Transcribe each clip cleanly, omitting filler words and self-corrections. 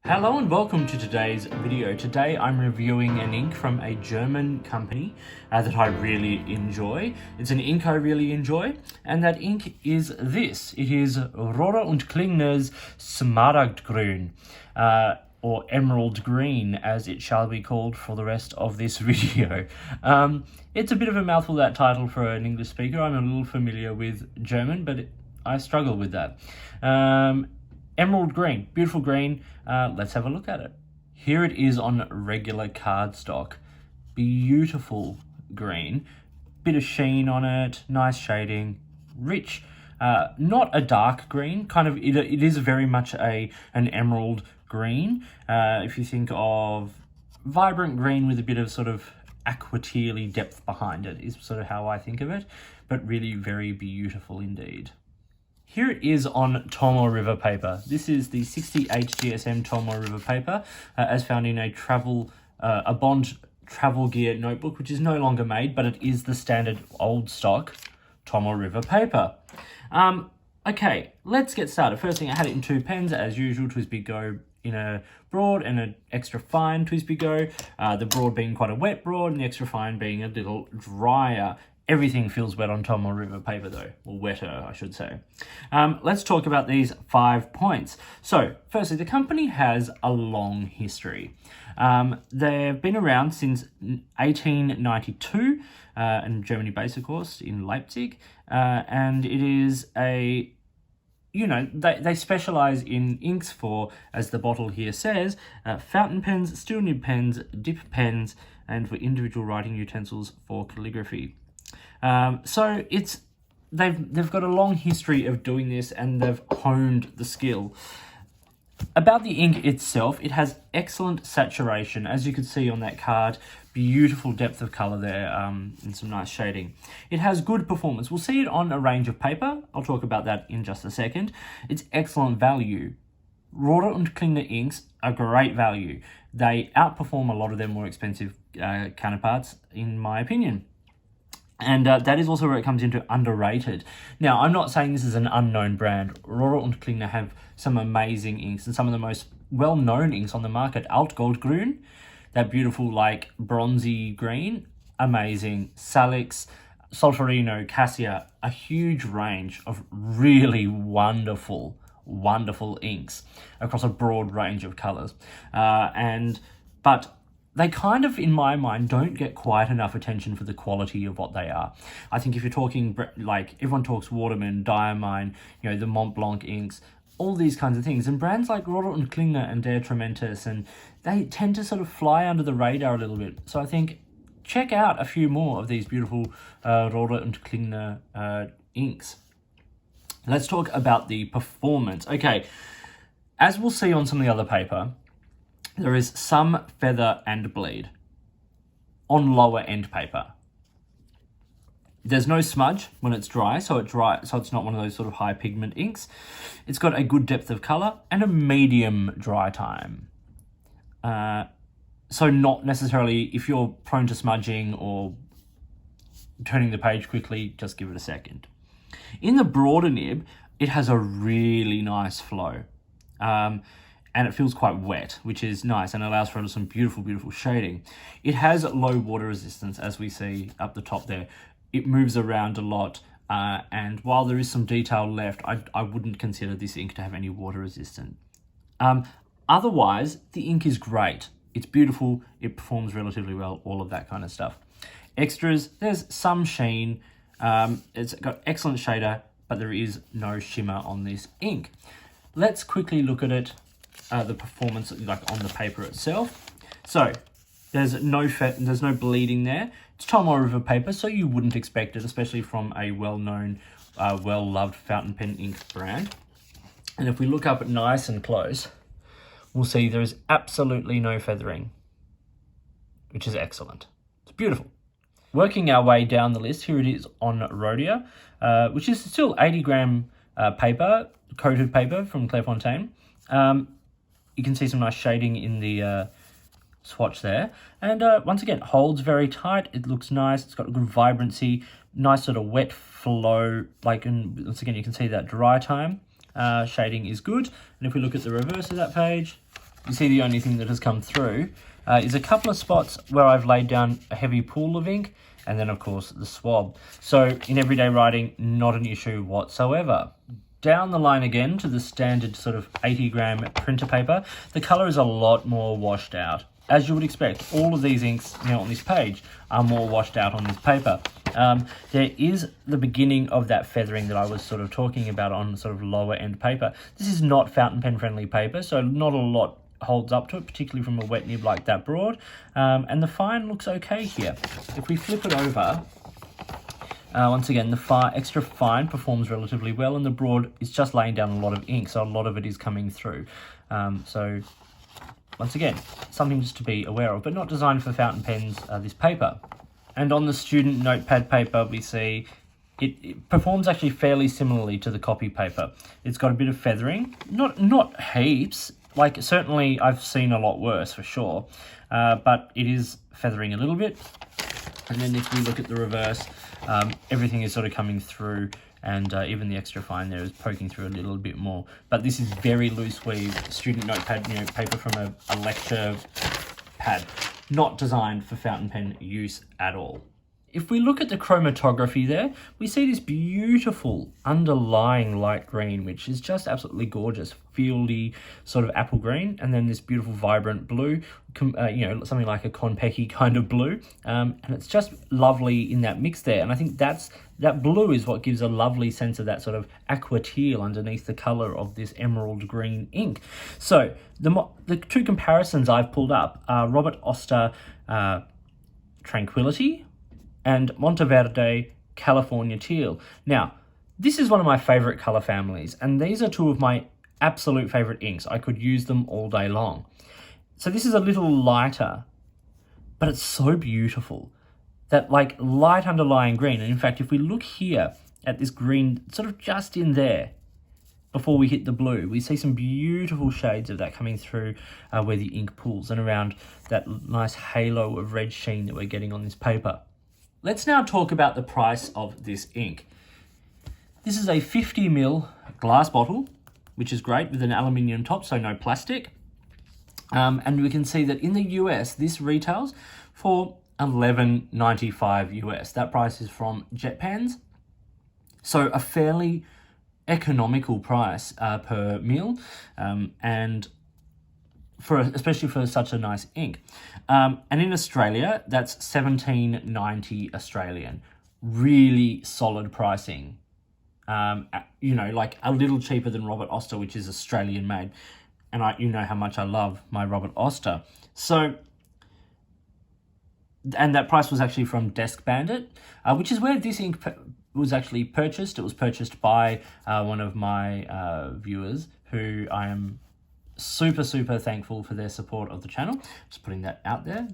Hello and welcome to today's video. Today I'm reviewing an ink from a German company that I really enjoy. It's an ink I really enjoy, and that ink is this. It is Rohrer und Klingner's Smaragdgrün, or Emerald Green as it shall be called for the rest of this video. It's a bit of a mouthful, that title, for an English speaker. I'm a little familiar with German, but I struggle with that. Emerald green, beautiful green. Let's have a look at it. Here it is on regular cardstock. Beautiful green, bit of sheen on it, nice shading, rich. Not a dark green, kind of. It is very much an emerald green. If you think of vibrant green with a bit of sort of aquateal depth behind it, is sort of how I think of it. But really very beautiful indeed. Here it is on Tomo River paper. This is the 68 GSM Tomo River paper, as found in a Bond travel gear notebook, which is no longer made, but it is the standard old stock Tomo River paper. Okay, let's get started. First thing, I had it in two pens, as usual, TWSBI Go in a broad and an extra fine TWSBI Go. The broad being quite a wet broad and the extra fine being a little drier. Everything feels wet on Tomo River paper though, or wetter, I should say. Let's talk about these 5 points. So, firstly, the company has a long history. They've been around since 1892, and Germany based, of course, in Leipzig. And it is they specialize in inks for, as the bottle here says, fountain pens, steel nib pens, dip pens, and for individual writing utensils for calligraphy. So they've got a long history of doing this, and they've honed the skill. About the ink itself, it has excellent saturation, as you can see on that card. Beautiful depth of color there, and some nice shading. It has good performance. We'll see it on a range of paper. I'll talk about that in just a second. It's excellent value. Rohrer und Klingner inks are great value. They outperform a lot of their more expensive counterparts, in my opinion. And that is also where it comes into underrated. Now, I'm not saying this is an unknown brand. Rohrer und Klingner have some amazing inks, and some of the most well-known inks on the market. Untitled, that beautiful, like, bronzy green, amazing. Salix, Solferino, Cassia, a huge range of really wonderful inks across a broad range of colors. But they kind of, in my mind, don't get quite enough attention for the quality of what they are. I think if you're talking, like, everyone talks Waterman, Diamine, the Mont Blanc inks, all these kinds of things. And brands like Rohrer und Klingner and Der Trementis, and they tend to sort of fly under the radar a little bit. So I think check out a few more of these beautiful Rohrer und Klingner inks. Let's talk about the performance. Okay, as we'll see on some of the other paper, there is some feather and bleed on lower end paper. There's no smudge when it's dry, so it's not one of those sort of high pigment inks. It's got a good depth of color and a medium dry time. So not necessarily, if you're prone to smudging or turning the page quickly, just give it a second. In the broader nib, it has a really nice flow. And it feels quite wet, which is nice and allows for some beautiful, beautiful shading. It has low water resistance, as we see up the top there. It moves around a lot, and while there is some detail left, I wouldn't consider this ink to have any water resistance. Otherwise, the ink is great. It's beautiful, it performs relatively well, all of that kind of stuff. Extras, there's some sheen. It's got excellent shader, but there is no shimmer on this ink. Let's quickly look at it. The performance, like, on the paper itself. So there's no bleeding there. It's Tomo River paper, so you wouldn't expect it, especially from a well-known, well-loved fountain pen ink brand. And if we look up nice and close, we'll see there is absolutely no feathering, which is excellent. It's beautiful. Working our way down the list, here it is on Rhodia, which is still 80 gram paper, coated paper from Clairefontaine. You can see some nice shading in the swatch there. And once again, holds very tight. It looks nice. It's got a good vibrancy, nice sort of wet flow. And once again, you can see that dry time. Shading is good. And if we look at the reverse of that page, you see the only thing that has come through is a couple of spots where I've laid down a heavy pool of ink, and then of course the swab. So in everyday writing, not an issue whatsoever. Down the line again to the standard sort of 80-gram printer paper, the colour is a lot more washed out. As you would expect, all of these inks on this page are more washed out on this paper. There is the beginning of that feathering that I was sort of talking about on sort of lower end paper. This is not fountain pen friendly paper, so not a lot holds up to it, particularly from a wet nib like that broad. And the fine looks okay here. If we flip it over, once again, the extra fine performs relatively well, and the broad is just laying down a lot of ink, so a lot of it is coming through. So once again, something just to be aware of, but not designed for fountain pens, this paper. And on the student notepad paper, we see it performs actually fairly similarly to the copy paper. It's got a bit of feathering, not heaps, like certainly I've seen a lot worse for sure, but it is feathering a little bit. And then if we look at the reverse, everything is sort of coming through, and even the extra fine there is poking through a little bit more. But this is very loose weave student notepad paper from a lecture pad, not designed for fountain pen use at all. If we look at the chromatography there, we see this beautiful underlying light green, which is just absolutely gorgeous, fieldy sort of apple green, and then this beautiful vibrant blue, something like a Konpeki kind of blue, and it's just lovely in that mix there. And I think that blue is what gives a lovely sense of that sort of aqua teal underneath the color of this emerald green ink. So the two comparisons I've pulled up are Robert Oster Tranquility and Monteverde California Teal. Now, this is one of my favorite color families, and these are two of my absolute favorite inks. I could use them all day long. So this is a little lighter, but it's so beautiful. That like light underlying green. And in fact, if we look here at this green, sort of just in there, before we hit the blue, we see some beautiful shades of that coming through where the ink pools, and around that nice halo of red sheen that we're getting on this paper. Let's now talk about the price of this ink. This is a 50ml glass bottle, which is great, with an aluminium top, so no plastic. And we can see that in the US, this retails for $11.95 US. That price is from Jet Pens. So a fairly economical price per mil, and especially for such a nice ink. And in Australia, that's $17.90 Australian. Really solid pricing. Like a little cheaper than Robert Oster, which is Australian made. And you know how much I love my Robert Oster. So, and that price was actually from Desk Bandit, which is where this ink was actually purchased. It was purchased by one of my viewers, who I am super thankful for their support of the channel. Just putting that out there.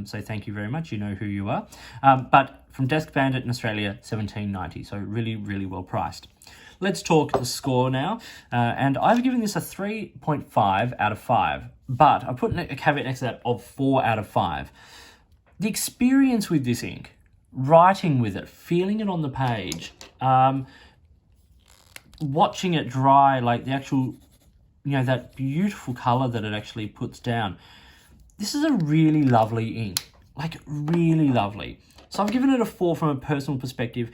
So thank you very much. You know who you are. But from Desk Bandit in Australia, $17.90. So really well priced. Let's talk the score now. And I've given this a 3.5 out of 5. But I put a caveat next to that of 4 out of 5. The experience with this ink, writing with it, feeling it on the page, watching it dry, like the actual, that beautiful color that it actually puts down. This is a really lovely ink, like really lovely. So I've given it a 4 from a personal perspective,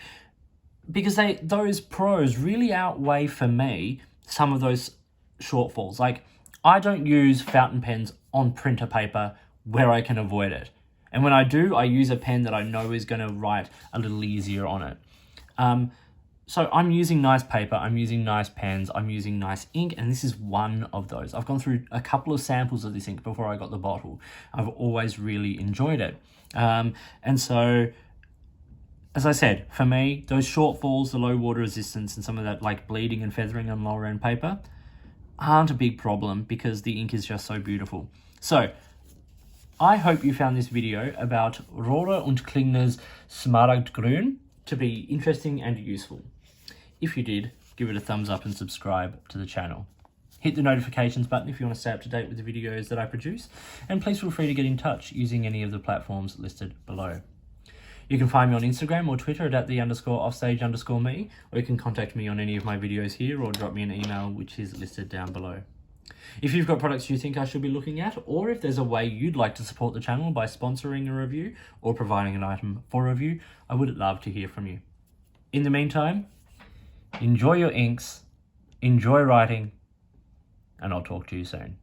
because those pros really outweigh for me some of those shortfalls. Like, I don't use fountain pens on printer paper where I can avoid it. And when I do, I use a pen that I know is going to write a little easier on it. So I'm using nice paper, I'm using nice pens, I'm using nice ink, and this is one of those. I've gone through a couple of samples of this ink before I got the bottle. I've always really enjoyed it. And so, as I said, for me, those shortfalls, the low water resistance, and some of that like bleeding and feathering on lower end paper aren't a big problem, because the ink is just so beautiful. So, I hope you found this video about Rohrer und Klingner's Smaragdgrün to be interesting and useful. If you did, give it a thumbs up and subscribe to the channel. Hit the notifications button if you want to stay up to date with the videos that I produce, and please feel free to get in touch using any of the platforms listed below. You can find me on Instagram or Twitter at @the_offstage_me, or you can contact me on any of my videos here, or drop me an email, which is listed down below. If you've got products you think I should be looking at, or if there's a way you'd like to support the channel by sponsoring a review or providing an item for review, I would love to hear from you. In the meantime, enjoy your inks, enjoy writing, and I'll talk to you soon.